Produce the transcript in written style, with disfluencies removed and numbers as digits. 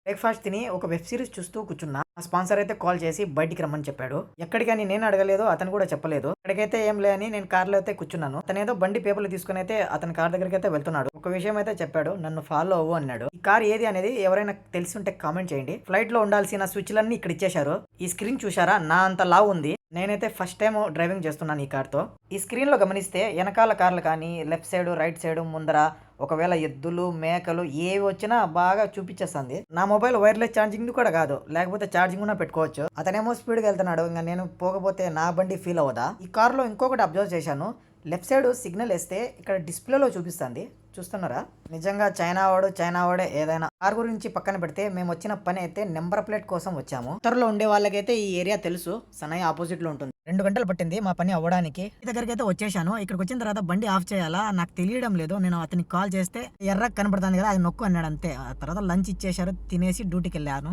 Breakfast తిని ఒక web series చూస్తూ కూర్చున్నా. ఆ స్పాన్సర్ అయితే కాల్ చేసి బయటికి రమ్మని చెప్పాడు. ఎక్కడికని నేను అడగలేదు, అతను కూడా చెప్పలేదు. ఎక్కడికైతే ఏం లే అని నేను కార్లో అయితే కూర్చున్నాను. అతనేదో బండి పేపర్లు తీసుకుని అయితే అతని కార్ దగ్గరికి అయితే వెళ్తున్నాడు. ఒక విషయం అయితే చెప్పాడు, నన్ను ఫాలో అవ్వు అన్నాడు. ఈ కార్ ఏది అనేది ఎవరైనా తెలిసి ఉంటే కామెంట్ చేయండి. ఫ్లైట్ లో ఉండాల్సిన స్విచ్లన్నీ ఇక్కడ ఇచ్చేశారు. ఈ స్క్రీన్ చూసారా, నా అంత లావు ఉంది. నేనైతే ఫస్ట్ టైం డ్రైవింగ్ చేస్తున్నాను ఈ కార్తో. ఈ స్క్రీన్ లో గమనిస్తే వెనకాల కార్లు కానీ లెఫ్ట్ సైడ్ రైట్ సైడ్ ముందర ఒకవేళ ఎద్దులు మేకలు ఏవి వచ్చినా బాగా చూపించేస్తుంది. నా మొబైల్ వైర్లెస్ ఛార్జింగ్ కూడా కాదు, లేకపోతే ఛార్జింగ్ కూడా పెట్టుకోవచ్చు. అతనేమో స్పీడ్గా వెళ్తున్నాడు, ఇంకా నేను పోకపోతే నా బండి ఫీల్ అవ్వదా? ఈ కార్లో ఇంకొకటి అబ్జర్వ్ చేశాను. లెఫ్ట్ సైడ్ సిగ్నల్ వేస్తే ఇక్కడ డిస్ప్లేలో చూపిస్తుంది, చూస్తున్నారా? నిజంగా చైనా వాడే ఏదైనా. కార్ గురించి పక్కన పెడితే మేము వచ్చిన పని అయితే నెంబర్ ప్లేట్ కోసం వచ్చాము. ఉత్తరలో ఉండే వాళ్ళకైతే ఈ ఏరియా తెలుసు, సనై ఆపోజిట్ లో ఉంటుంది. 2 గంటలు పట్టింది మా పని అవ్వడానికి. ఈ దగ్గరికి అయితే వచ్చేసాను. ఇక్కడికి వచ్చిన తర్వాత బండి ఆఫ్ చేయాలా నాకు తెలియడం లేదు. నేను అతనికి కాల్ చేస్తే ఎర్ర కనపడుతుంది కదా, అది నొక్కు అన్నాడు అంతే. ఆ తర్వాత లంచ్ ఇచ్చేశారు, తినేసి డ్యూటీకి వెళ్ళాను.